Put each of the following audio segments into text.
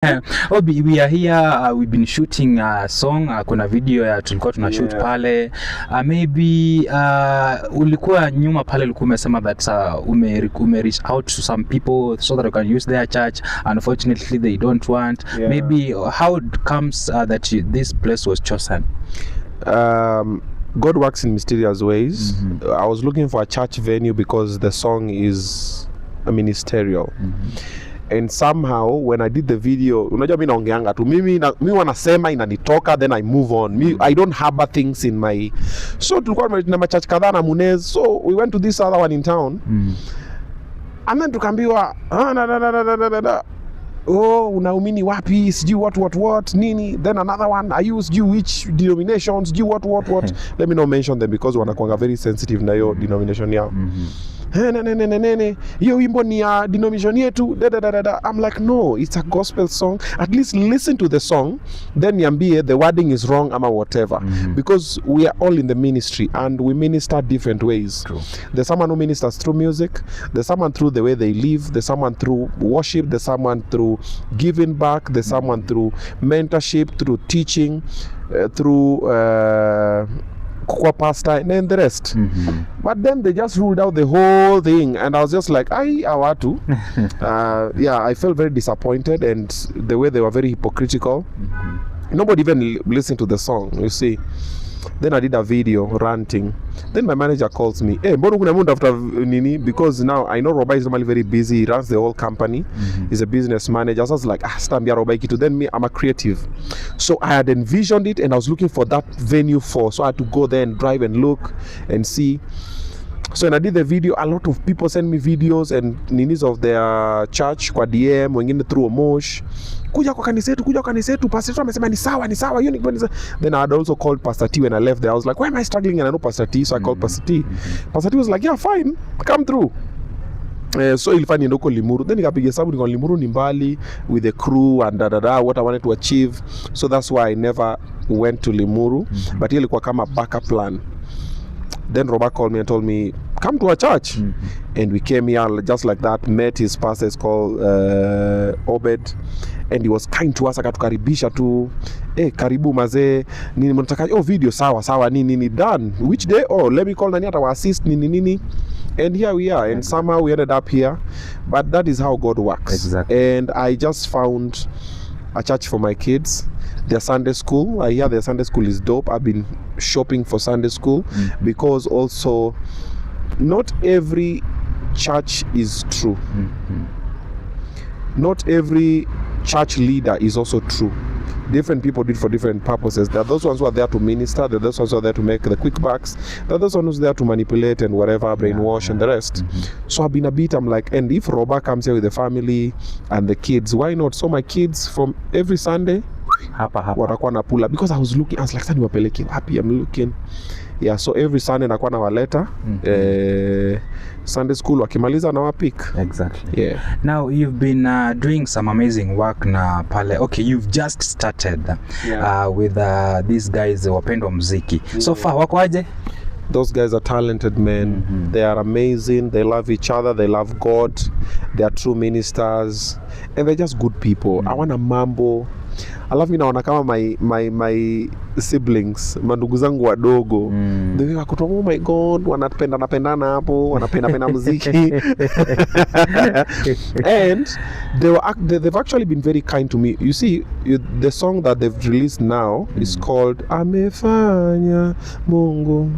Obi, we are here, we've been shooting a song, kuna video ya tulikuwa tunashoot pale. Maybe ulikuwa nyuma pale ulikuwa umesema that ume reach out to some people so that you can use their church. Unfortunately they don't want. Maybe how it comes that this place was chosen? God works in mysterious ways. I was looking for a church venue because the song is ministerial. And somehow when I did the video, unajua mimi naongeanga tu, mimi wanasema inanitoka, then I move on. I don't harbor things in my, so tulikuwa na church kadhaa na Munez, so we went to this other one in town. And then tukaambiwa oh, unaumini wapi, sijui what nini. Then another one, I use you which denominations, you what let me not mention them because wanakuanga very sensitive na yo denomination yao. Hiyo wimbo ni ya denomination yetu. I'm like, no, it's a gospel song. At least listen to the song, then niambie the wording is wrong ama whatever. Because we are all in the ministry and we minister different ways. True. There's someone who ministers through music, there's someone through the way they live, there's someone through worship, there's someone through giving back, there's someone through mentorship, through teaching, through kwa pastor, and then the rest. But then they just ruled out the whole thing, and I was just like, awatu. I felt very disappointed, and the way they were very hypocritical. Nobody even listened to the song, you see. Then I did a video ranting. Then my manager calls me, mbona kuna mundu after nini? Because now I know Robai is normally very busy. He runs the whole company. He's a business manager. So I was like, stambia Robai kitu. Then me, I'm a creative. So I had envisioned it and I was looking for that venue so I had to go there and drive and look and see. So when I did the video, a lot of people sent me videos and ninis of their church kwa DM, wengine through Omosh. Kuja kwa kanisa yetu, pastor yetu amesema ni sawa, hiyo ni. Then I had also called Pastor T when I left there. I was like, why am I struggling? And I know Pastor T, so I called Pastor T. Pastor T was like, yeah, fine, come through. So ilifanya niende huko Limuru. Then nikapiga sababu niko Limuru ni mbali with the crew and what I wanted to achieve. So that's why I never went to Limuru. But hiyo ilikuwa kama backup plan. Then Robert called me and told me, come to our church. And we came here just like that, met his pastor, it's called Obed, and he was kind to us, akatukaribisha tu, karibu mazee, nini mnataka, video sawa, nini done, which day, let me call nani atawa assist, nini, and here we are, and somehow we ended up here. But that is how God works. Exactly. And I just found a church for my kids. Their Sunday school, I hear their Sunday school is dope. I've been shopping for Sunday school because also not every church is true. Not every church leader is also true. Different people do it for different purposes. There are those ones who are there to minister, there are those ones who are there to make the quick bucks, there are those ones who are there to manipulate and whatever, brainwash and the rest. So I've been a bit, I'm like, and if Roba comes here with the family and the kids, why not? So my kids from every Sunday watakuwa na pull up, because I was like, sasa niwapeleke wapi? I'm looking. Yeah, so every Sunday nakuwa nawaleta Sunday school, wakimaliza na wapik. Exactly. Yeah. Now you've been doing some amazing work na pale. Okay, you've just started with these guys Wapendwa muziki. So far wako aje? Those guys are talented men. They are amazing. They love each other. They love God. They are true ministers, and they're just good people. I want a mambo. I love me naona kama my siblings, mandugu zangu wadogo. They were kutoa, oh my God, wanapendana hapo, wanapenda muziki. And they've actually been very kind to me. You see, the song that they've released now is called Amefanya Mungu.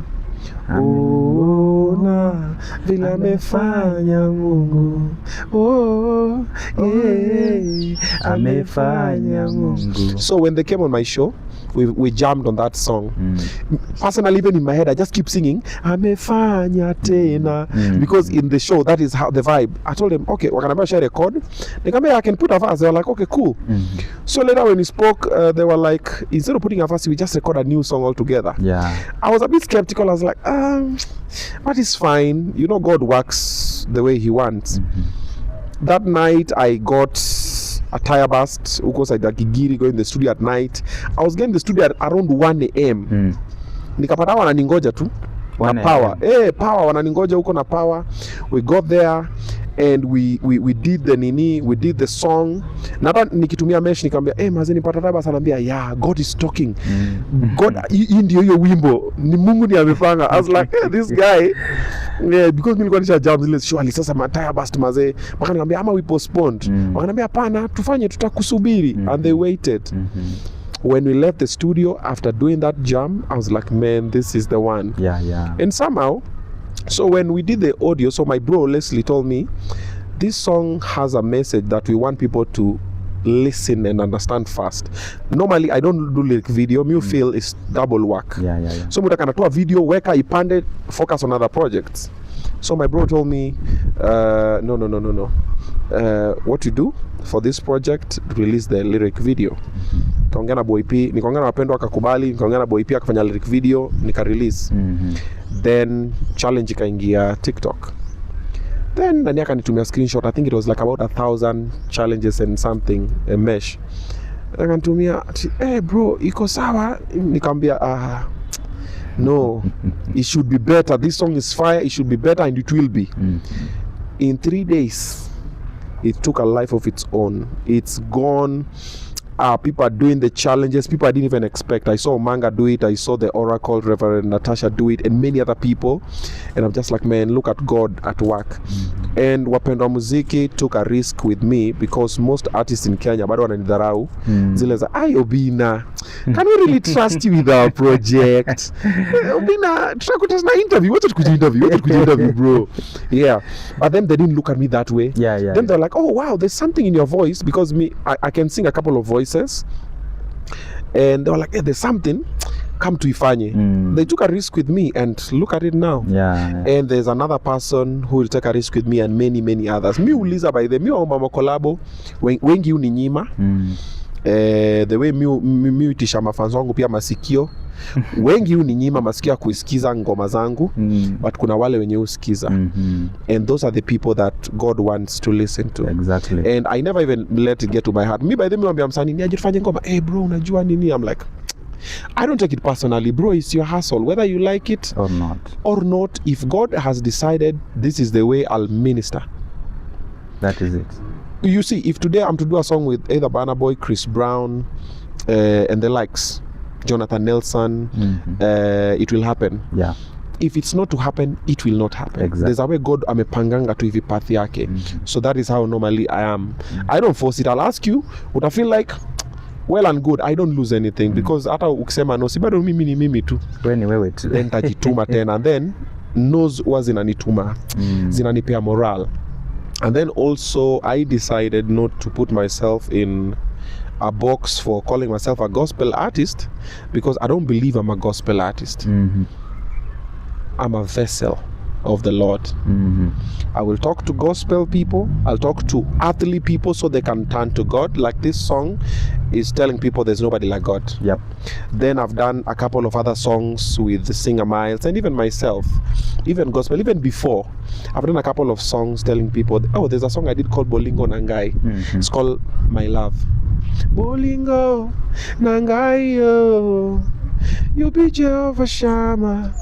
Na vile amefanya Mungu. Amefanya Mungu. So when they came on my show, we jammed on that song. Personally, even in my head, I just keep singing Amefanya tena, because in the show that is how the vibe. I told them, okay, wakaniambia share record. Nikamwambia I can put a verse. They were like, okay, cool. So later when we spoke, they were like, instead of putting a verse, we just record a new song altogether. I was a bit skeptical. I was like, but it's fine. You know, God works the way He wants. That night, I got a tire burst. Uko side ya Kigiri, going in the studio at night. I was getting the studio at around 1 a.m. Nikapata wananingoja tu na power. Power wananingoja huko na power. We got there and we did the nini, we did the song. Nata nikitumia mesh nikamwambia maze nipata tabas, anambia yeah, God is talking. God hii ndio hiyo wimbo ni Mungu ndiye amepanga. I was like this guy, yeah, because nilikuwa nisha jam zile surely sasa mataya bust maze, wakaniambia ama we postponed. Wakaniambia hapana, tufanye, tutakusubiri. And they waited. When we left the studio after doing that jam, I was like, man, this is the one. Yeah. And somehow, so when we did the audio, so my bro Leslie told me, this song has a message that we want people to listen and understand fast. Normally, I don't do lyric video. Me feel is double work. Yeah. So muta kanatoa video, weka ipande, focus on other projects. So my bro told me, no. What you do for this project, release the lyric video. Nikaongea na Boy P, nikaongea na Wapendwa akakubali, nikaongea na Boy P akafanya lyric video, nika release. Then challenge ikaingia TikTok. Then nani akanitumia screenshot, I think it was like about 1,000 challenges and something, a mesh. Akanitumia, bro, iko sawa? Nikamwambia no, it should be better. This song is fire, it should be better, and it will be. In 3 days, it took a life of its own. It's gone. People are doing the challenges people I didn't even expect. I saw Manga do it, I saw the Oracle Reverend Natasha do it, and many other people, and I'm just like, man, look at God at work. And Wapendwa Muziki took a risk with me, because most artists in Kenya bado wananidharau. Zile za Obinna, can we really trust you with our project? Obinna, tutakuta na interview, what could you interview, bro? Yeah, but then they didn't look at me that way. Yeah. Then they're like, oh wow, there's something in your voice, because I can sing a couple of voices. And they were like, there's something, come to ifanye. They took a risk with me, and look at it now. Yeah. And there's another person who will take a risk with me, and many others. Mi uliza by the mi wa mama collabo wengi uninyima. The way mi utisha mafanzo wangu pia masikio wengi uninyima masikio kuisikiza ngoma zangu, but kuna wale wenye usikiza. And those are the people that God wants to listen to. Exactly. And I never even let it get to my heart. Me by the way msanii ni ajifanye ngoma, bro unajua nini? I'm like, I don't take it personally, bro. It's your hustle, whether you like it or not. If God has decided this is the way I'll minister, that is it. You see, if today I'm to do a song with either Burna Boy, Chris Brown, and the likes, Jonathan Nelson, it will happen. Yeah. If it's not to happen, it will not happen. Exactly. There's a way God amepanganga tu hivi path yake. So that is how normally I am. I don't force it. I'll ask you, would I feel like, well and good, I don't lose anything, because hata ukisema no, si bado mimi ni mimi tu. Wewe tu. Then tajituma tena, and then knows huwa zinanituma, zinanipea moral. And then also I decided not to put myself in a box for calling myself a gospel artist, because I don't believe I'm a gospel artist. I'm a vessel of the Lord. I will talk to gospel people, I'll talk to earthly people so they can turn to God. Like this song is telling people there's nobody like God. Yep. Then I've done a couple of other songs with the Singer Miles, and even myself, even gospel, even before I've done a couple of songs telling people, there's a song I did called Bolingo Nangai. It's called My Love. Bolingo Nangai, you be Jehovah Shammah,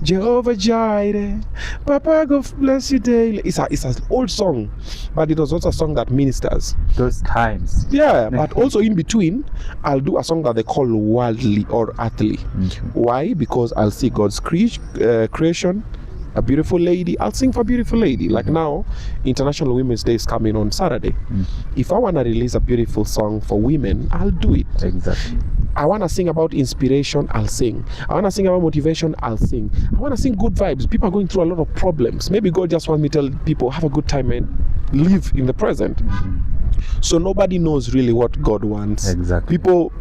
Jehovah Jireh, Papa God bless you daily. It's an old song, but it was also a song that ministers those times. Yeah, but also in between, I'll do a song that they call worldly or earthly. Why? Because I'll see God's creation, a beautiful lady, I'll sing for a beautiful lady. Like now, International Women's Day is coming on Saturday. If I want to release a beautiful song for women, I'll do it. Exactly. I want to sing about inspiration, I'll sing. I want to sing about motivation, I'll sing. I want to sing good vibes. People are going through a lot of problems. Maybe God just wants me to tell people, have a good time and live in the present. So nobody knows really what God wants. Exactly. People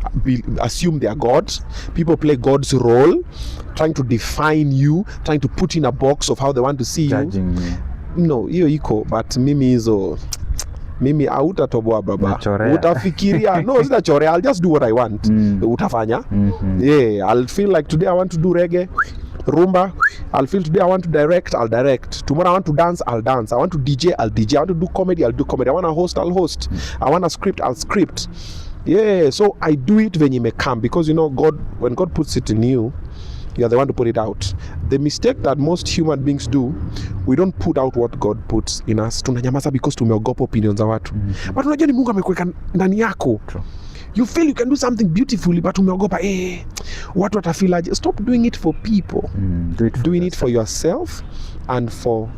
assume they are God. People play God's role, trying to define you, trying to put in a box of how they want to see Judging you. No, hiyo iko, but mimi hautatoboa baba. Utafikiria no, sitachorea. I'll just do what I want. Utafanya. Yeah, I'll feel like today I want to do reggae, rumba. I'll feel today I want to direct, I'll direct. Tomorrow I want to dance, I'll dance. I want to DJ, I'll DJ. I want to do comedy, I'll do comedy. I want to host, I'll host. I want to script, I'll script. Yeah, so I do it when you may come, because God, when God puts it in you, You are the one to put it out. The mistake that most human beings do, we don't put out what God puts in us. Tunanyamaza because tumeogopa opinions za watu. But unajua ni Mungu amekuweka ndani yako. You feel you can do something beautifully, but umeogopa watu watafeel aje. Stop doing it for people. Doing it for yourself and for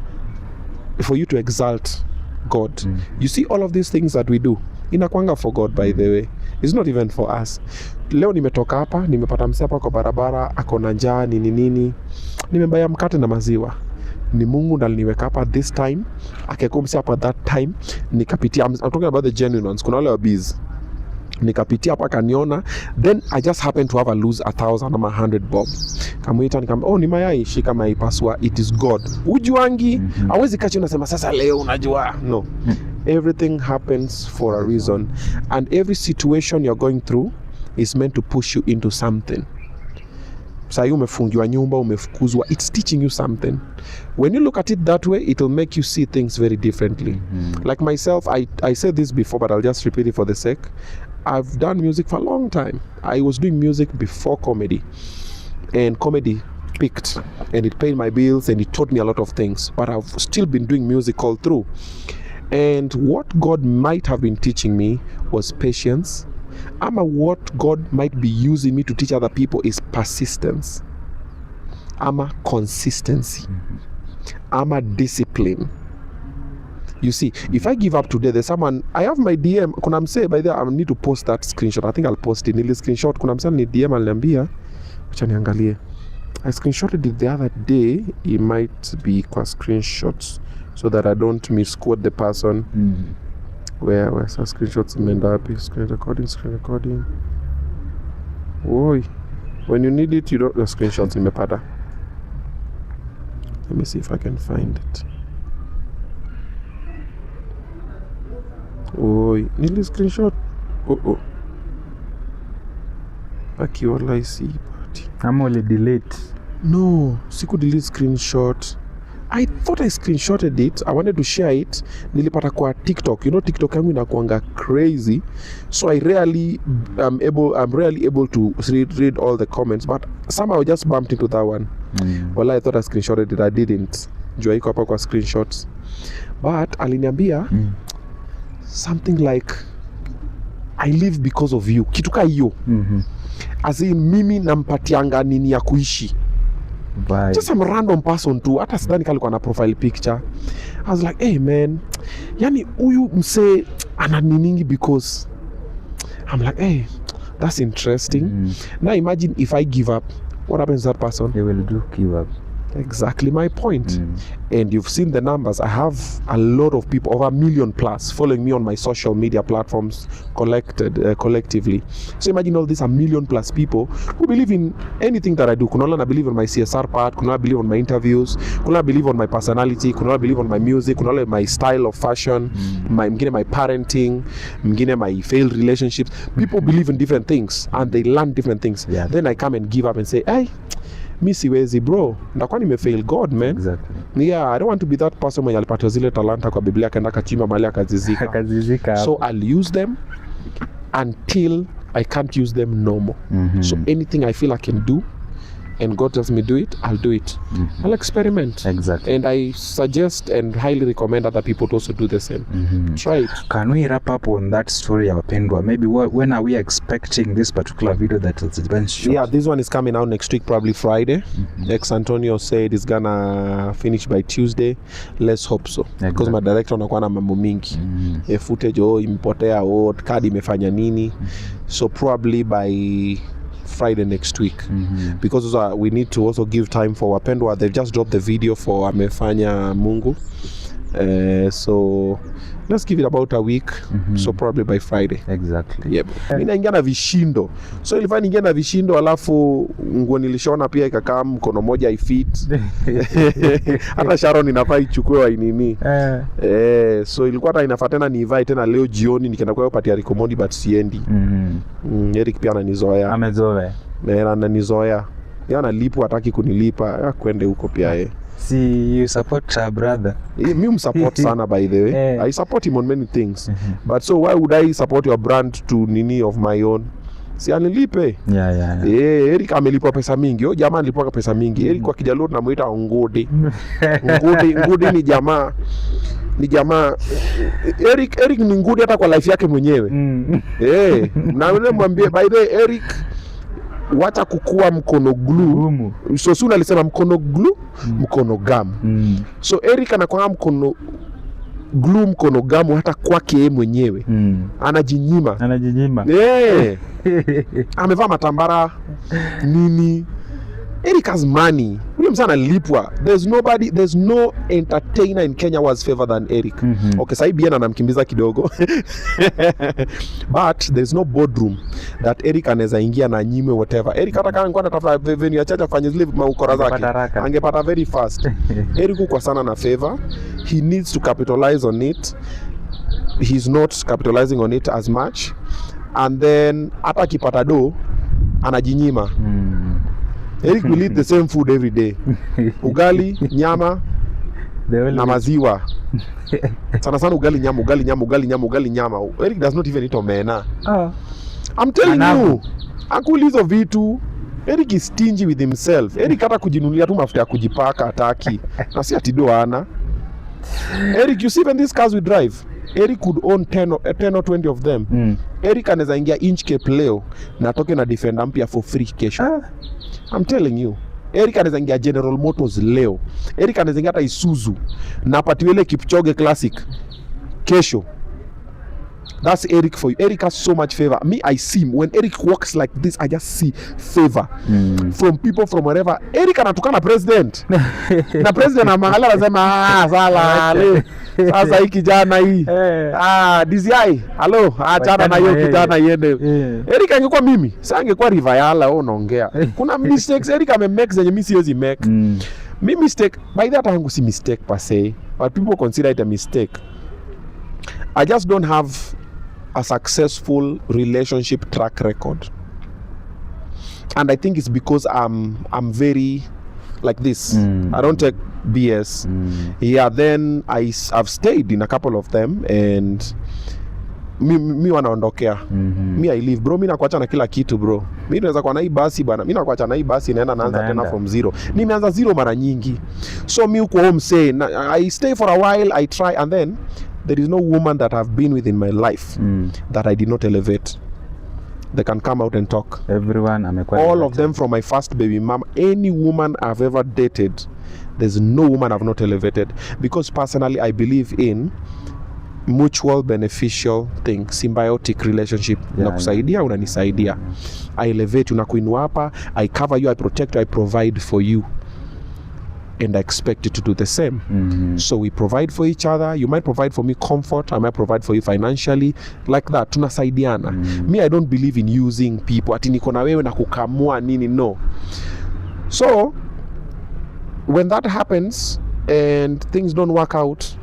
you to exalt God. You see, all of these things that we do, inakwanga for God, by the way. It's not even for us. Leo nimetoka hapa, nimepata msee hapa kwa barabara, ako na njaa nini. Nimebaya mkate na maziwa. Ni Mungu ndo aliniweka hapa this time. Akekuwa msee hapa that time. Nikapitia, I'm talking about the genuine ones. Kuna wale wa busy. Nikapitia hapa kaniona, then I just happened to have a lose 1,000 ama 100 bob. Kamuita nikamwambia, ni mayai, shika mayai paswa, it is God. Ujuangi, hawezi kachi unasema sasa leo unajua. No. Everything happens for a reason, and every situation you're going through is meant to push you into something. Sasa umefungiwa nyumba, umefukuzwa, it's teaching you something. When you look at it that way, it will make you see things very differently. Like myself, I said this before, but I'll just repeat it for the sake. I've done music for a long time. I was doing music before comedy, and comedy peaked, and it paid my bills, and it taught me a lot of things, but I've still been doing music all through. And what God might have been teaching me was patience. What God might be using me to teach other people is persistence. Consistency. Discipline. You see, if I give up today, there's someone, I have my DM, kuna mse, by the way, I need to post that screenshot. I think I'll post it. Nili screenshot, kuna mse ni DM aliniambia, acha niangalie. I screenshotted it the other day. It might be kwa screenshots so that I don't misquote the person. Where's the screenshots imeenda wapi? Screen recording. Oi. When you need it, you don't, the screenshots imepata. Let me see if I can find it. Oi, nili screenshot. Oh. Akiwala isi party. I'm only delete. No, siku delete screenshot. I thought I screenshotted it. I wanted to share it. Nilipata kwa TikTok. You know, TikTok yangu inakuanga crazy. So I'm rarely able to read all the comments. But somehow I just bumped into that one. Well, I thought I screenshotted it. I didn't. Jua iko hapa kwa screenshots. But aliniambia something like, I live because of you. Kitu ka hiyo. As in, mimi nampatianga nini ya kuishi. Bye. Just some random person too. Hata sidhani kalikuwa na profile picture. I was like, hey man, yani huyu mse ana niningi because I'm like, hey, that's interesting. Now imagine if I give up, what happens to that person? They will give up. Exactly my point. And you've seen the numbers. I have a lot of people, over 1 million plus, following me on my social media platforms collectively. So imagine all these 1 million plus people who believe in anything that I do. Kunala believe on my CSR part, kunala believe on my interviews, kunala believe on my personality, kunala believe on my music, kunala my style of fashion, my parenting, my failed relationships. People believe in different things and they learn different things. Yeah. Then I come and give up and say, hey, mi siwezi bro, ndakuwa nimefail God, man. Exactly. Yeah, I don't want to be that person mwenye alipatiwa zile talanta kwa Biblia akaenda kachimba mahali akazizika. So I'll use them until I can't use them no more. So anything I feel I can do and God tells me do it, I'll do it. I'll experiment. Exactly. And I suggest and highly recommend other people to also do the same. Try it. Can we wrap up on that story, Wapendwa? Maybe when are we expecting this particular video that has been shot? Yeah, this one is coming out next week, probably Friday. Ex Antonio said it's gonna finish by Tuesday. Let's hope so. Exactly. Because my director anakuwa na mambo mingi. Footage imepotea, card imefanya nini. So probably by Friday next week, because we need to also give time for Wapendwa. They've just dropped the video for Amefanya Mungu, so let's give it about a week. So probably by Friday. Exactly. Yep. Mimi naingia na vishindo, so ilifanya niingia na vishindo, alafu nguo nilishona pia ikakaa mkono moja ifit. Hata Sharon inafaa ichukue wa inini. So ilikuwa hata inafaa tena niivae tena leo jioni nikienda kwa party ya Omondi, but siendi. Erick pia ananizoea. Amezoea. Ananizoea. Yeye analipa, hataki kunilipa. Kwende huko pia yeye. See, you support our brother. Me support sana, by the way. I support him on many things. But so why would I support your brand to nini of my own? si anilipe. Erick amelipwa pesa mingi. Yo jamaa alipwa pesa mingi. Erick kwa Kijaluo tunamuita Ngudi. Ngudi ni jamaa Erick ni ngudi hata kwa life yake mwenyewe. Na yule mwambie by the way Erick, wacha kukua mkono glue. So soon alisema mkono glue, mkono gum. So Erick anakuwa mkono glue, mkono gum hata kwake yeye mwenyewe. Anajinyima. Amevaa matambara nini. Erick has money. Ule msana analipwa. There's no entertainer in Kenya who has favor than Erick. Okay, sasa hivi yana anamkimbiza kidogo. But there's no boardroom that Erick anaweza ingia na nyime whatever. Erick hata kama angekuwa anatafuta venue ya chacha kufanya zile maukora zake, angepata very fast. Erick uko sana na favor. He needs to capitalize on it. He's not capitalizing on it as much. And then hata akipata do anajinyima. Erick will eat the same food every day. Ugali, nyama na maziwa. Sana ugali nyama. Erick does not even eat omena. I'm telling you. Akulizo vitu. Erick is stingy with himself. Erick hata kujinunulia tu mafuta ya kujipaka hataki. Na si atido ana. Erick, you see when these cars we drive, Erick could own 10 or 20 of them. Erick anaweza ingia Inchcape leo na toke na Defender mpya for free kesho. I'm telling you. Erick anaweza ingia General Motors leo. Erick anaweza ingia hata Isuzu na patiwe ile Kipchoge Classic kesho. That's Erick for you. Erick has so much favor. Me, I see him. When Erick walks like this, I just see favor from people from wherever. Erick anatukana president. Na president anaangalia anasema sala. Sasa hii kijana hii. DCI. Hello. Achana na hiyo kijana iende. Erick angekuwa mimi, sasa angekuwa Rivayala unaongea. Kuna mistakes Erick amemake zenye mimi siwezi make. Me mistake, by that time si mistake per se, but people consider it a mistake. I just don't have a successful relationship track record, and I think it's because I'm very like this. I don't take BS. Then I've stayed in a couple of them, and mi wanaondokea. Me I leave bro, mi nakuacha na kila kitu bro. Mi naweza kwa na hii basi bana, mi nakuacha na hii basi naanza tena from zero. Nimeanza zero mara nyingi, so mi uko home say I stay for a while, I try, and then there is no woman that I've been with in my life that I did not elevate. They can come out and talk. All of them from my first baby mom. Any woman I've ever dated, there's no woman I've not elevated, because personally I believe in mutual beneficial thing, symbiotic relationship. Nakusaidia, unanisaidia. I elevate, unakuinua hapa, I cover you, I protect you, I provide for you, and I expect you to do the same. So we provide for each other. You might provide for me comfort, I might provide for you financially, like that. Tunasaidiana. Me, I don't believe in using people ati niko na wewe na kukamua nini, no. So when that happens and things don't work out,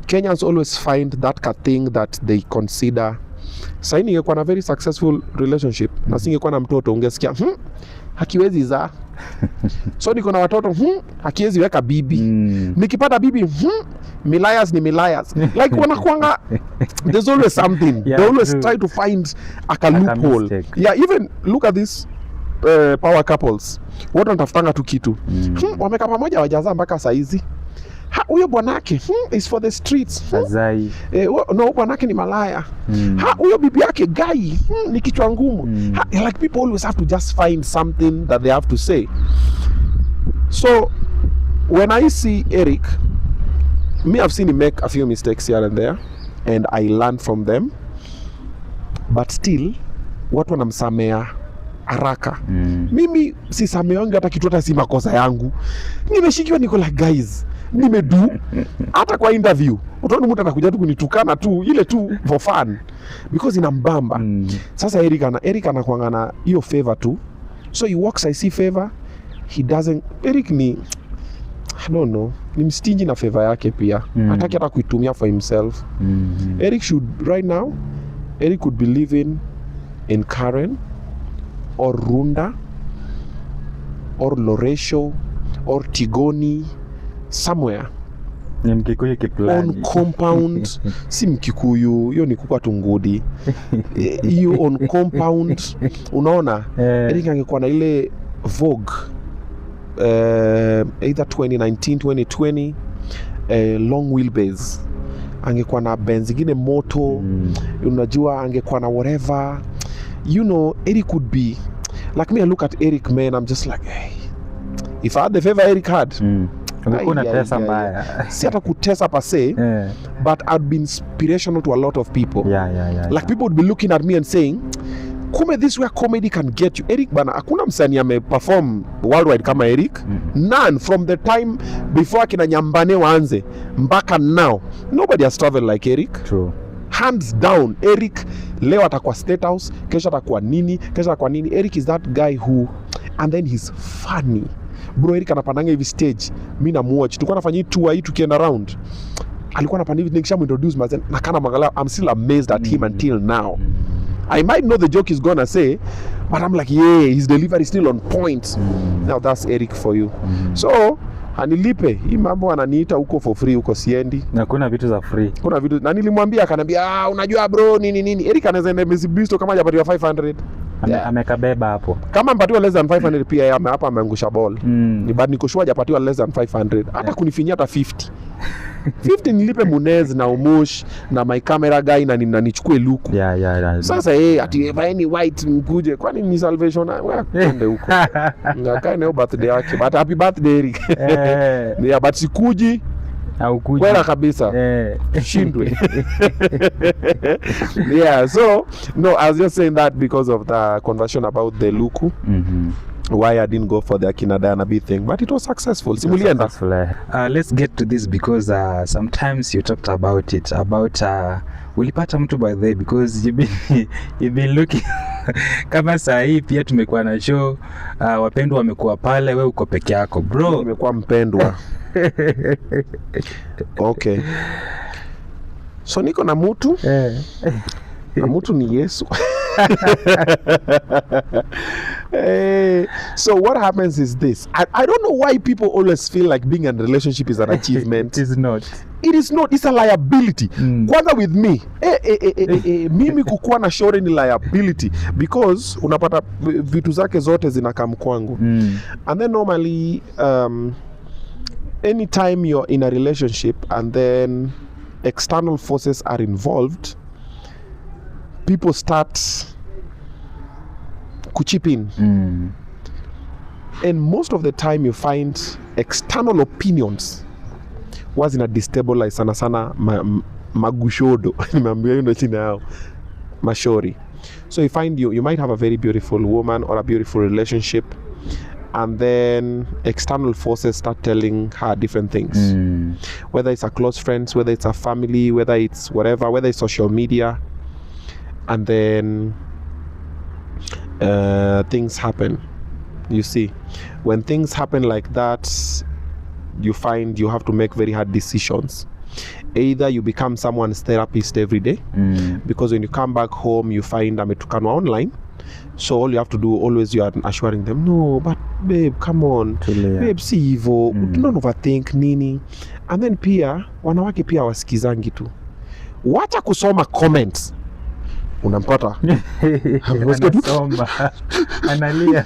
Kenyans always find that thing that they consider. Sasa ningekuwa na very successful relationship na singekuwa na mtoto, ungesikia hakiwezi za. So niko na watoto hakiwezi weka bibi. Nikipata bibi milayas ni milayas. Like wanakuanga, there's always something. They always try to find a loophole. Even look at this power couples. Wote wanatafutanga tu kitu. Wamekaa pamoja wajazaa mpaka saa hizi. Huyo bwanake is for the streets. No, bwanake ni malaya. Huyo bibi yake guy ni kichwa ngumu. Like people always have to just find something that they have to say. So when I see Erick, me, I've seen him make a few mistakes here and there, and I learn from them, but still watu wanamsamea haraka. Mimi sisamewangi hata kitu, hata si makosa yangu. Nimeshikiwa niko like guys, nimedu hata kwa interview utaona mtu anakuja tu kunitukana tu ile tu for fun because inambamba. Sasa Erick anakuanga na hiyo favor tu, so he walks, I see favor, he doesn't. Erick ni, I don't know, ni mstingy na favor yake pia. Hataki hata kuitumia for himself. Erick should right now, Erick could be living in Karen or Runda or Loresho or Tigoni, somewhere Ni Mkikuyu kiplani. On compound. Si Mkikuyu, hiyo ni kukwa tungudi. You on compound. Unaona? Erick angekuwa na ile Vogue. Either 2019, 2020. Long wheelbase. Angekuwa na Benz ingine moto. Unajua angekuwa na whatever. You know, Erick could be. Like me, I look at Erick, man, I'm just like, hey. If I had the favor Erick had. Ungekuwa tesa mbaya. Si hata kutesa per se, but I'd be inspirational to a lot of people. Yeah. Like people would be looking at me and saying, "Kume, this where comedy can get you." Erick bana, hakuna msanii ameperform worldwide kama Erick. None from the time before akina Nyambane waanze mpaka now. Nobody has traveled like Erick. True. Hands down, Erick leo atakuwa State House, kesho atakuwa nini, kesho atakuwa nini. Erick is that guy who, and then he's funny. Bro, Erick anapandanga hivi stage, mimi na watch. Tulikuwa nafanya tour hii tukienda around. Alikuwa anapanda hivi nikisha introduce mazen na kana magala. I'm still amazed at him until now. I might know the joke he's gonna say, but I'm like, yeah, his delivery is still on point. Now that's Erick for you. So, anilipe. Hii mambo ananiita huko for free, huko siendi. Na kuna vitu za free. Kuna vitu, na nilimwambia akaniambia, unajua bro, nini. Erick anaweza enda Messi Bistro kama hajapatiwa 500. Amekabeba hapo. Kama mpatiwa less than 500 pia hapa ameangusha ball. Ni bad niko sure hajapatiwa less than 500. Hata kunifinyia hata 50. 50 nilipe Munez na Omosh na my camera guy na nichukue luku. Yeah. Sasa ati any white mkuje, kwani ni salvation kwende huko. Ngakai na birthday yake, but happy birthday Erick. Yeah, but sikuji au kuji. Kwela kabisa. Shindwe. Yeah, so no, I was just saying that because of the conversation about the luku. Why I didn't go for the Akina Diana B thing, but it was successful. Let's get to this because sometimes you talked about it, about ulipata mtu by the way, because you've been looking kama saa hii pia tumekuwa na show, Wapendwa wamekuwa pale, wewe uko peke yako bro. Nimekuwa mpendwa. Okay. So niko na mtu. Na mtu ni Yesu. So what happens is this. I don't know why people always feel like being in a relationship is an achievement. It is not. It is not. It's a liability. Kwanza with me. Mimi kukuwa na shore ni liability because unapata vitu zake zote zinakam kwangu. And then normally anytime you're in a relationship and then external forces are involved, people start kuchip in. And most of the time you find external opinions was in a destabilize sana magushodo. Nimeambia hiyo ndio chini yao. Mashori. So you find you might have a very beautiful woman or a beautiful relationship, and then external forces start telling her different things. Whether it's a close friends, whether it's a family, whether it's whatever, whether it's social media. And then things happen. You see, when things happen like that, you find you have to make very hard decisions. Either you become someone's therapist every day, because when you come back home you find ametukanwa online, so all you have to do always, you are assuring them, no but babe, come on, babe, si hivyo, don't overthink nini. And then pia wanawake pia wasikizangi tu, wacha kusoma comments. Unampata anasoma analia.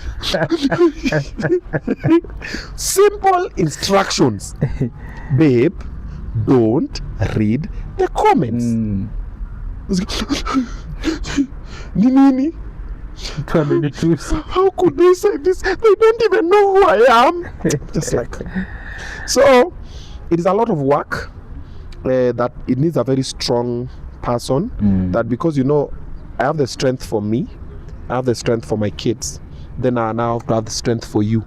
Simple instructions. Babe, don't read the comments. Nini? How could they say this? They don't even know who I am. Just like, so it is a lot of work, that it needs a very strong person, that because I have the strength for me, I have the strength for my kids, then I now have to have the strength for you.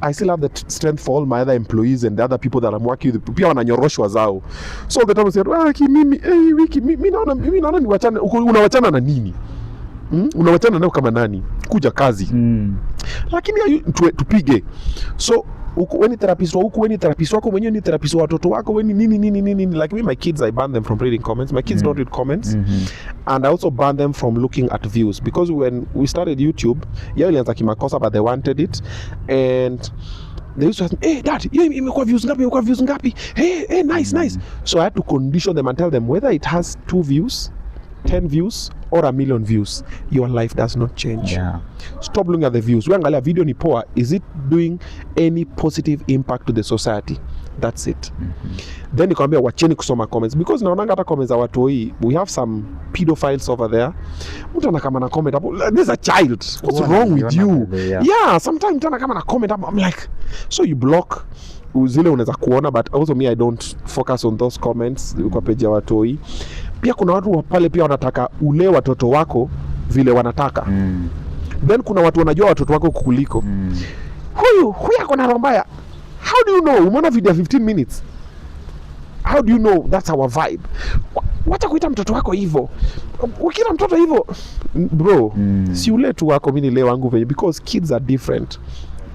I still have the strength for all my other employees and the other people that I'm working with. Pia wananyoroshwa zao. So the time I said, mimi naona ni wachana, unawachana na nini? Unawachana nao kama nani? Kuja kazi. Lakini tupige. So weni therapist wako, weni therapist wako mwenyewe, ni therapist wa watoto wako, weni nini. Like me, my kids, I ban them from reading comments. My kids don't read comments. And I also ban them from looking at views, because when we started YouTube, ilianza kimakosa, but they wanted it. And They used to ask me, hey dad, imekuwa views ngapi? Hey, nice. So I had to condition them and tell them whether it has 2 views, 10 views or 1 million views, your life does not change. Yeah. Stop looking at the views. Uangalia video ni poa, is it doing any positive impact to the society? That's it. Then nikamwambia wacheni kusoma comments, because naonanga hata comments za watu hii, we have some pedophiles over there. Mtu anakama na comment hapo, there's a child, what's wrong with you? Yeah, sometimes mtu anakama na comment hapo, I'm like, so you block zile unaweza kuona, but also me, I don't focus on those comments kwa page ya watu hii. Pia kuna watu pale pia wanataka ule watoto wako vile wanataka. Then kuna watu wanajua watoto wako kukuliko. Huyu ako na roho mbaya. How do you know? Umeona video 15 minutes. How do you know that's our vibe? Wacha kuita mtoto wako hivyo. Ukina mtoto hivyo, bro, si ule tu wako mimi leo wangu venye, because kids are different.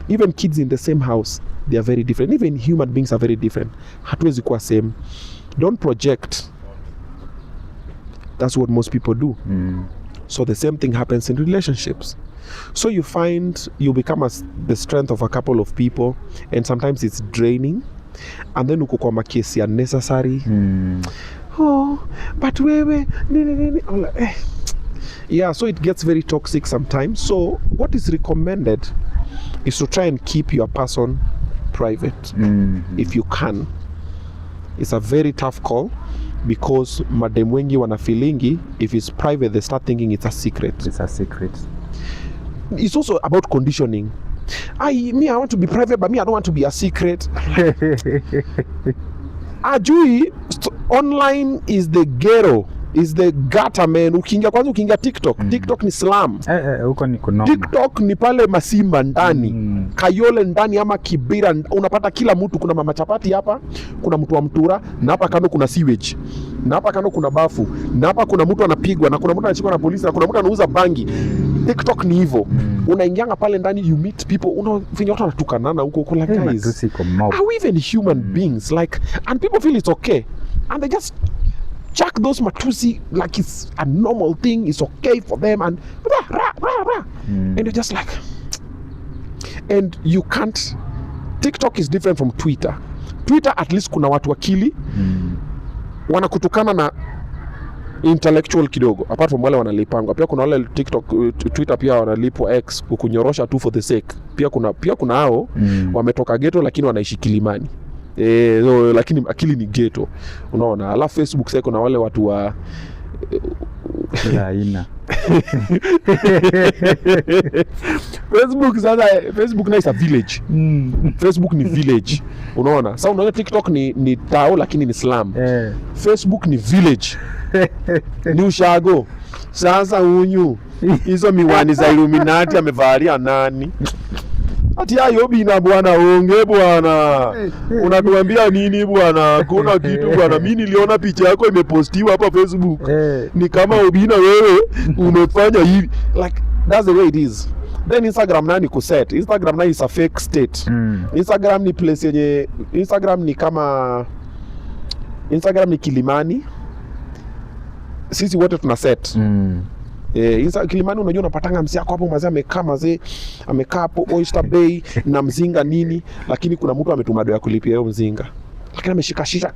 Even kids in the same house, they are very different. Even human beings are very different. Hatuwezi kuwa same. Don't project. That's what most people do. So the same thing happens in relationships. So you find you become the strength of a couple of people, and sometimes it's draining, and then uko kwa makesi unnecessary. Oh, but wewe nini. Yeah, so it gets very toxic sometimes. So what is recommended is to try and keep your person private if you can. It's a very tough call, because madem wengi wana feelingi if it's private they start thinking it's a secret. It's also about conditioning. I want to be private, but me I don't want to be a secret. Ajui online is the ghetto, is the gutter, man. Ukiingia TikTok ni slam. Huko ni kunoma. TikTok ni pale Masimba ndani, Kayole ndani ama Kibira, unapata kila mtu. Kuna mama chapati hapa, kuna mtu wa mtura, na hapa kando kuna sewage, na hapa kando kuna bafu, na hapa kuna mtu anapigwa, na kuna mtu anashikwa na polisi, na kuna mtu anauza bangi. TikTok ni hivyo. Unaingianga pale ndani, you meet people, unafinya watu wanatukanana huko like guys. Are we even human beings? Like, and people feel it's okay, and they just chuck those matusi like it's a normal thing, it's okay for them, and and you're just like, and you can't. TikTok is different from Twitter. Twitter at least kuna watu akili wanakutukana na intellectual kidogo, apart from wale wanalipangwa. Pia kuna wale Twitter pia wanalipwa X kukunyorosha tu for the sake. Pia kuna hao wametoka ghetto lakini wanaishi Kilimani. So, lakini akili ni ghetto, unaona. Alafu Facebook sasa kuna wale watu wa aina Facebook na is a village. Facebook ni village, unaona. Sasa unaona TikTok ni tao lakini ni slum. Facebook ni village. Ni ushago. Sasa unyu hizo miwani za Illuminati amevalia nani? Ati ya Obinna bwana, onge bwana. Unatuambia nini bwana? Kuna kitu bwana. Mimi niliona picha yako imepostiwa hapa Facebook. Ni kama Obinna wewe umefanya hivi. Like, that's the way it is. Then Instagram nani kuset. Instagram nani is a fake state. Instagram ni place yenye, Instagram ni kama, Instagram ni Kilimani. Sisi wote tuna set. Kilimani unajua unapatanga mzee yako hapo, mzee amekaa hapo Oyster Bay na mzinga nini, lakini kuna mtu ametuma ya kulipia hiyo mzinga, lakini ameshika shisha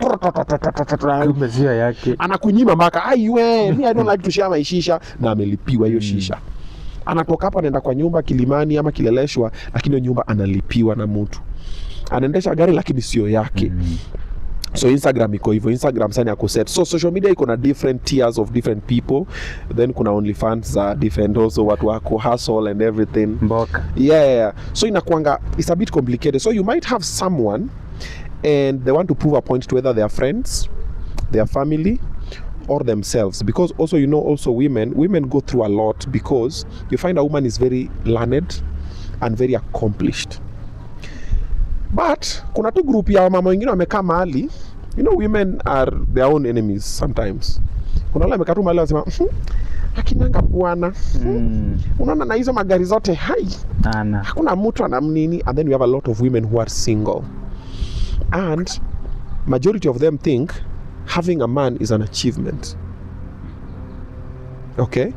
kumezia yake, anakunyima maka aiwe, me I don't like to share my shisha, na amelipiwa hiyo shisha. Anatoka hapa anaenda kwa nyumba Kilimani ama Kileleshwa, lakini hiyo nyumba analipiwa na mtu, anaendesha gari lakini sio yake. So Instagram iko hivyo. Instagram sana yako set. So social media iko na different tiers of different people. Then kuna OnlyFans different also, watu wako hustle and everything. Mboka. Yeah. So inakuanga, it's a bit complicated. So you might have someone and they want to prove a point to whether they are friends, their family, or themselves. Because also, you know, also women go through a lot, because you find a woman is very learned and very accomplished. But kuna tu group ya mama wengine wamekaa mahali, you know, women are their own enemies sometimes. Kuna wale wamekaa tu mahali wanasema akinanga bwana, unaona na hizo magari zote hakuna mtu anamnini. And then we have a lot of women who are single, and majority of them think having a man is an achievement. Okay,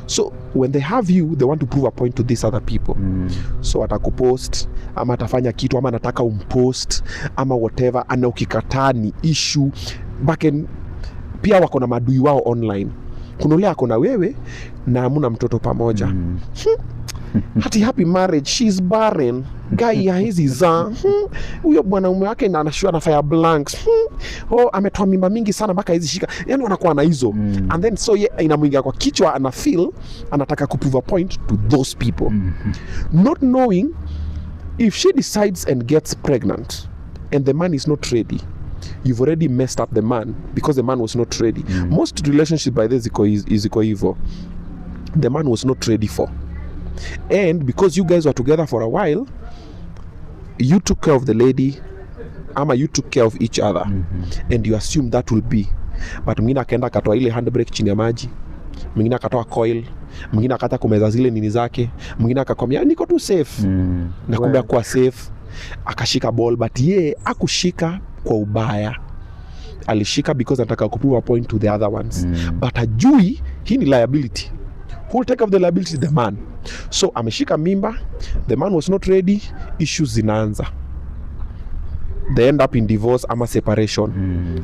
so when they have you, they want to prove a point to these other people. So atakupost ama atafanya kitu ama anataka umpost ama whatever, ana ukikataa ni issue. Back pia wako na madui wao online. Kuna ule ako na wewe na hamuna mtoto pamoja. Hati happy marriage, she's barren. Guy ya hizi za huyo bwanaume wake na anashua na fire blanks. Ametoa mimba mingi sana mpaka hizi shika. Yaani wanakuwa na hizo. And then so inamwingia kwa kichwa, ana feel anataka ku prove a point to those people. Not knowing if she decides and gets pregnant and the man is not ready, you've already messed up the man because the man was not ready. Most relationships by this is evil. The man was not ready for. And because you guys were together for a while, you took care of the lady, ama you took care of each other, and you assume that will be. But mwingine akaenda akatoa ile handbrake chini ya maji, mwingine akatoa coil, mwingine akata kumeza zile nini zake, mwingine akakwambia niko tu safe, na kumbe kwa safe, akashika ball, but akushika kwa ubaya. Alishika because anataka kuprove a point to the other ones. But ajui hii ni liability. Who will take off the liability? The man. So ameshika mimba, the man was not ready, issues zinaanza. They end up in divorce ama separation.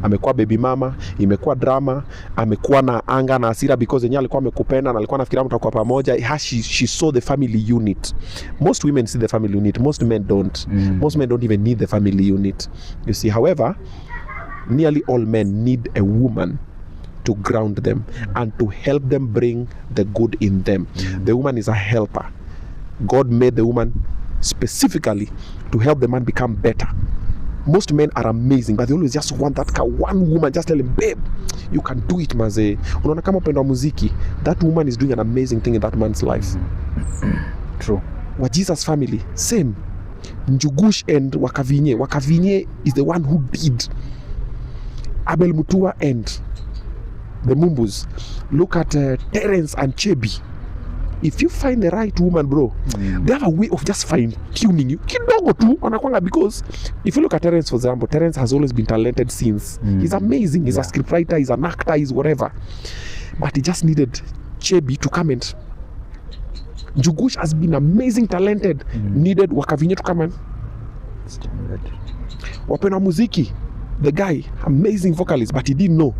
Amekuwa baby mama, imekuwa drama, amekuwa na anga na hasira because yeye alikuwa amekupenda na alikuwa anafikiria mtakuwa pamoja. She saw the family unit. Most women see the family unit, most men don't. Most men don't even need the family unit. You see, however, nearly all men need a woman to ground them and to help them bring the good in them. The woman is a helper. God made the woman specifically to help the man become better. Most men are amazing, but they always just want that one woman, just tell him, babe, you can do it, maze. Unaona kama Wapendwa muziki, that woman is doing an amazing thing in that man's life. True. Wa Jesus family, same. Njugush and Wakavinye is the one who did. Abel Mutua and the Mumbus. Look at Terence and Chebi. If you find the right woman, bro, they have a way of just fine-tuning you. Kidogo tu wanakwanga, because if you look at Terence, for example, Terence has always been talented since. He's amazing. He's a scriptwriter, he's an actor, he's whatever. But he just needed Chebi to come and... Njugush has been amazing, talented. Needed Wakavinye to come and... Wapendwa muziki, the guy, amazing vocalist, but he didn't know.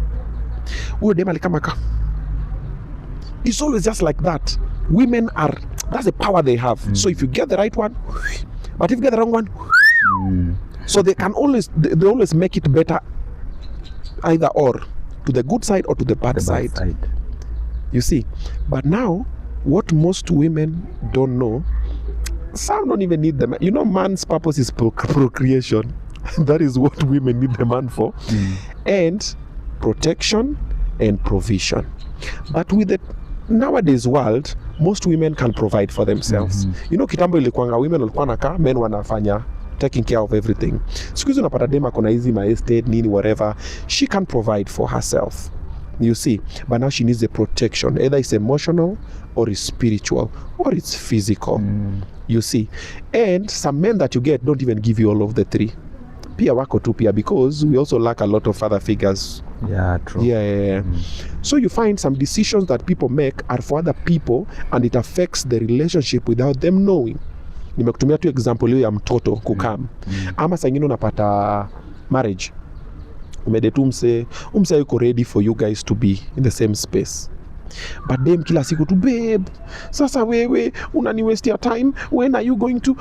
It's always just like that. Women are, that's the power they have. So if you get the right one, but if you get the wrong one, so they can always, they always make it better, either or, to the good side or to the bad side. You see, but now what most women don't know, some don't even need them. You know, man's purpose is procreation. That is what women need the man for, and protection and provision. But with the nowadays world, most women can provide for themselves. You know, kitambo ilikuanga women walikuwa nakaa, men wanafanya taking care of everything. Siku hizi unapata dema kuna hizi ma estate nini whatever, she can provide for herself. You see, but now she needs the protection, either it's emotional or it's spiritual or it's physical. You see, and some men that you get don't even give you all of the three. Pia wako tu pia, because we also lack a lot of father figures. Yeah, true. Yeah. So you find some decisions that people make are for other people and it affects the relationship without them knowing. Nimekutumia tu example hiyo ya mtoto kukam. Ama saa ingine unapata marriage. Umedetu umse yuko ready for you guys to be in the same space. But them kila siku tu, babe, sasa wewe unani waste your time, when are you going to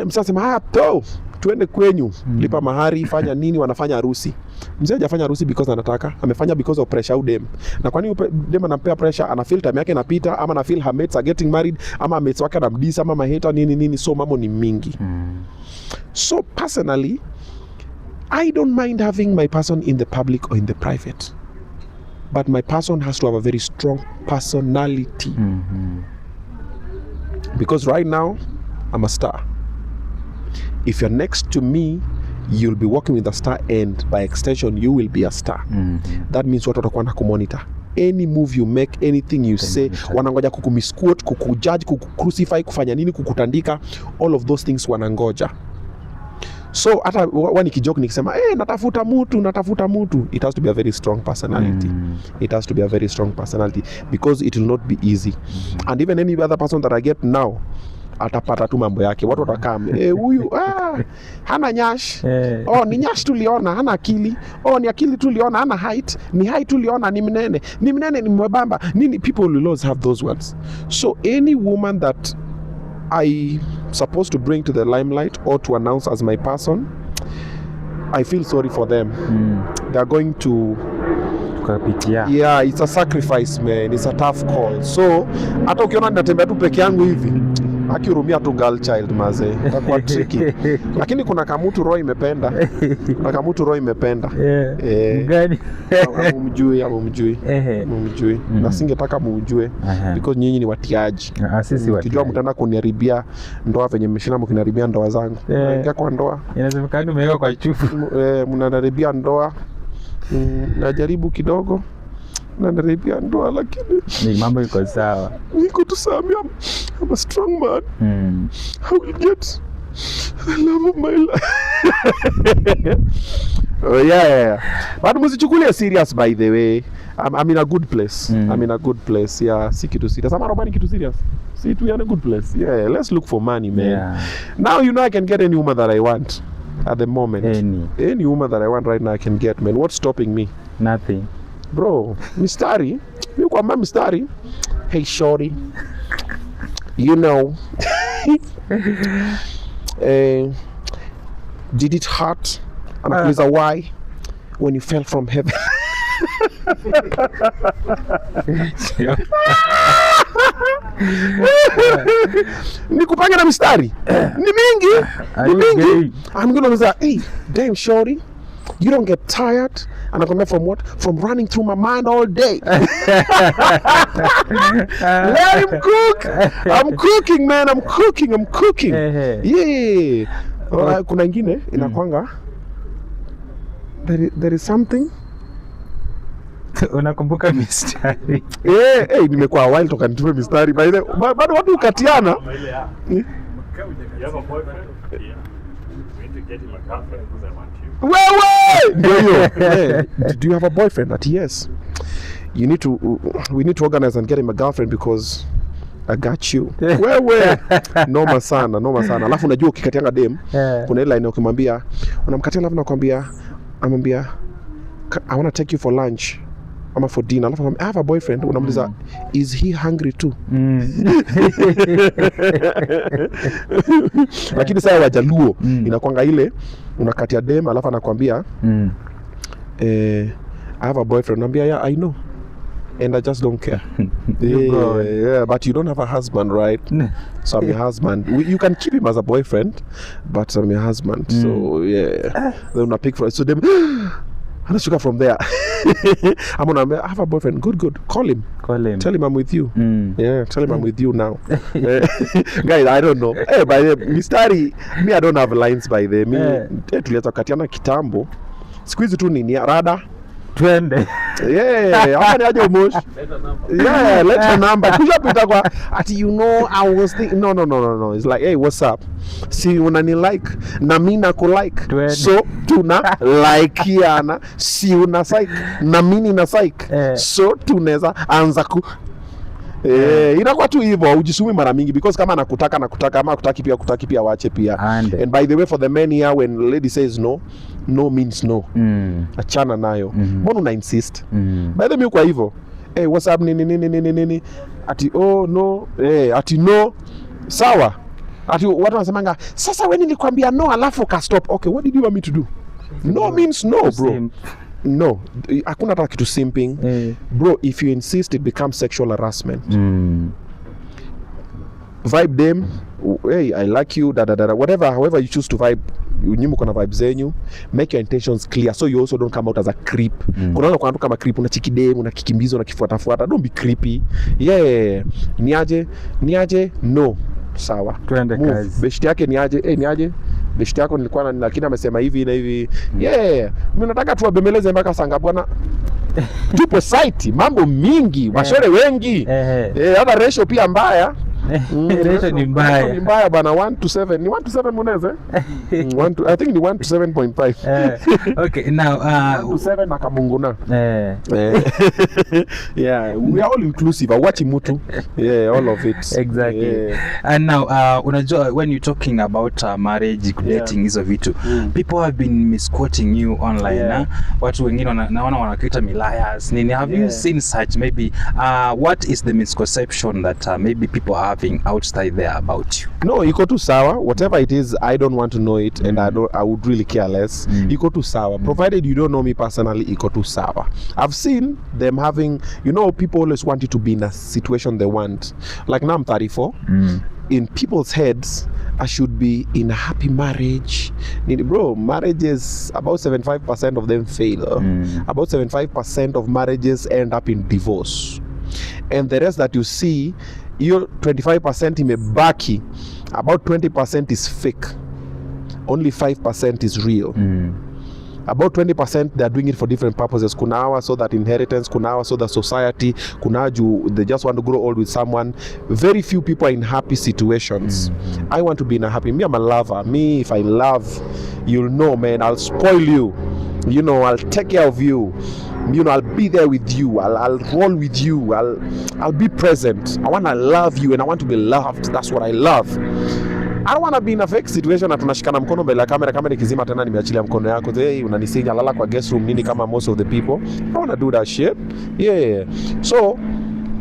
msasema tuende kwenyu, lipa mahari, fanya nini, wanafanya harusi. Mzee hajafanya harusi because anataka, amefanya because of pressure dem. Na kwa nini dem anampea pressure? Ana feel time yake inapita, ama ana feel her mates are getting married, ama mates wake anamdisa, ama maheta nini, so mambo ni mingi. So personally, I don't mind having my person in the public or in the private. But my person has to have a very strong personality. Because right now, I'm a star. If you're next to me, you'll be working with a star, and by extension, you will be a star. That means watu watakuwa na kumonitor. Any move you make, anything you say, wanangoja kukumisquote, kukujudge, kukucrucify, kufanya nini, kukutandika, all of those things wanangoja. So hata wani kijoke nikisema natafuta mtu, it has to be a very strong personality. It has to be a very strong personality because it will not be easy. And even any other person that I get now, atapata tu mambo yake. Watu watakam huyu hana nyash. Ni nyash tuliona, hana akili. Ni akili tuliona, hana height. Ni height tuliona, ni mnene ni mwebamba. Nini, people will always have those words. So any woman that I supposed to bring to the limelight or to announce as my person, I feel sorry for them. They are going to yeah, it's a sacrifice, man. It's a tough call. So hata ukiona ninatembea tu peke yangu hivi, akirumia tu girl child maze, kwa tricky. Lakini kuna kamutu roho imependa. Gani? Mumjui. Na singetaka mujue because nyinyi ni watiaji. Sisi ukijua mtaenda kuniharibia ndoa venye mmeshinda mkiniharibia ndoa zangu. Ingia kwa ndoa. Inawezekana umeweka kwa chufu. Mnaniharibia ndoa. Najaribu kidogo nanaribia ndoa, lakini ni mambo iko sawa. Niko tu sawa. I'm a strong man. I will get the love of my life. Yeah. But msichukulie serious, by the way. I'm in a good place. I'm in a good place. Yeah, si kitu serious. Ama robani kitu serious. See, we are in a good place. Yeah, let's look for money, man. Yeah. Now I can get any woman that I want. At the moment, any woman that I want right now I can get, man. What's stopping me? Nothing, bro. Mistari, mimi kwa mama mistari. Hey shorty, did it hurt? Anakuuliza why when you fell from heaven? Nikupanga na mistari ni mingi. I'm gonna say, hey, damn shorty, you don't get tired? Anakwambia from what? From running through my mind all day. Let him cook. I'm cooking, man. I'm cooking. Yeah. Kuna ingine inakwanga there is something. Unakumbuka mistari? Nimekuwa while toka nitume mistari. Bado watu ukatiana. Do you have a boyfriend? That yes. We need to organize and get him a girlfriend because I got you. Wewe. Noma sana. Alafu unajua ukikatianga dem, kuna ile line ukimwambia, unamkatia alafu nakwambia, amwambia I want to take you for lunch. Ama for dinner. Alafu I have a boyfriend. Unamuuliza, is he hungry too? Lakini sasa Wajaluo inakwanga ile unakatia dem alafu anakuambia I have a boyfriend. Unamwambia yeah, I know. And I just don't care. Yeah, but you don't have a husband, right? So I'm your husband. You can keep him as a boyfriend, but I'm your husband. So yeah. Then una pick for it. So them anashuka from there. I'm gonna have a boyfriend. Good. Call him. Tell him I'm with you. Yeah, tell him I'm with you now. Guys, I don't know. By the mistari, me I don't have lines by the me. Tuliacha katiana kitambo. Siku hizi tu nini rada. Twende. Hapa ni aje umoshi. Let your number. Kuja pita kwa ati I was thinking no. It's like, hey, what's up? Si unani like na mimi nako like. So tuna like yana. Si una psych na mimi na psych. So tunaweza anza ku inakuwa tu hivyo, ujisumi mara mingi because kama nakutaka ama kutaki pia wache pia. And by the way, for the men here, when lady says no means no. Achana nayo. Mbona una insist? By the way, kwa hivyo, hey, what's up nini ati no, ati no. Sawa. Ati watu wanasemanga, sasa wewe nilikwambia no alafu ka stop. Okay, what did you want me to do? No means no, bro. No, hakuna hata kitu simping. Bro, if you insist, it becomes sexual harassment. Vibe them, hey, I like you, whatever, however you choose to vibe. Nyinyi kuna vibe zenyu, make your intentions clear so you also don't come out as a creep. Kunaona kwa mtu kama creep, unachikidemu, unakikimbizwa, unakifuatafuata, don't be creepy. Yeah, niaje, no. Sawa. Twende kazi. Beshti yake niaje? Beshti yako nilikuwa lakini amesema hivi na hivi. Mimi nataka tuwabembeleze mpaka sanga bwana. Tupo site, mambo mingi, washore wengi. Hata ratio pia mbaya. Ratio ni mbaya. Ni mbaya bana, 1 to 7. Ni 1 to 7 Muneze? I think ni 1 to 7.5. Okay, now 1 to 7 na Kamunguna. Yeah, we are all inclusive. Awachi mutu. Yeah, all of it. Exactly. Yeah. And now unajua when you talking about marriage, dating hizo vitu, people have been misquoting you online. Watu wengine naona wanakuita liars. Nini, have you seen such? Maybe what is the misconception that maybe people are having outside there about you? No, iko tu sawa. Whatever it is, I don't want to know it, and I would really care less. Iko tu sawa. Provided you don't know me personally, iko tu sawa. I've seen them having, people always want you to be in a situation they want. Like now I'm 34. In people's heads, I should be in a happy marriage. Bro, marriages, about 75% of them fail. About 75% of marriages end up in divorce. And the rest that you see, your 25% imebaki, about 20% is fake. Only 5% is real. About 20% they are doing it for different purposes. Kuna hawa so that inheritance, kuna hawa so that society, kuna hawa they just want to grow old with someone. Very few people are in happy situations. I want to be in a happy. Me, I'm a lover. Me, if I love, you'll know, man. I'll spoil you. I'll take care of you. I'll be there with you. I'll roll with you. I'll be present. I want to love you and I want to be loved. That's what I love. I don't want to be in a fake situation na tunashikana mkono mbele ya kamera ikizima tena nimeachilia mkono yako. Hey, unanisinya lala kwa guest room nini kama most of the people. I don't want to do that shit. Yeah. So,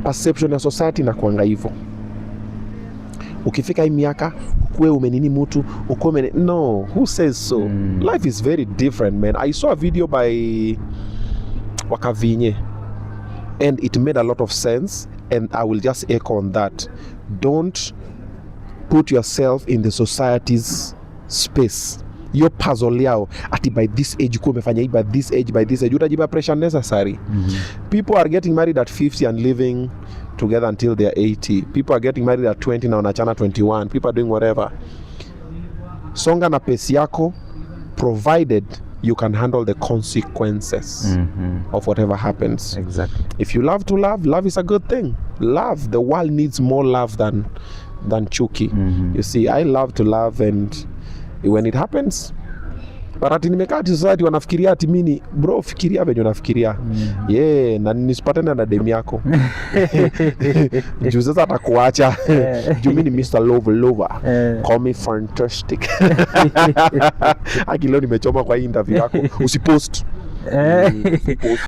perception ya society na kuanga hivyo. Ukifika hii miaka, ukue umenini mtu, no, who says so? Life is very different, man. I saw a video by Wakavinye and it made a lot of sense, and I will just echo on that. Don't put yourself in the society's space. Your puzzle yao ati by this age uko umefanya hii, by this age utajipa pressure necessary. People are getting married at 50 and living together until they are 80. People are getting married at 20 na wanachana 21. People are doing whatever. Songa na pace yako, provided you can handle the consequences of whatever happens. Exactly. If you love to love, love is a good thing. Love, the world needs more love than chuki. You see, I love to love, and when it happens, but ati nimekaa ati society wanafikiria ati mimi, bro, fikiria venye unafikiria. Yeah, na nisipatane na demu yako. Juu sasa atakuacha. Juu mimi ni Mr. Lover. Call me fantastic. Akileo nimechoma kwa hii interview yako. Usipost.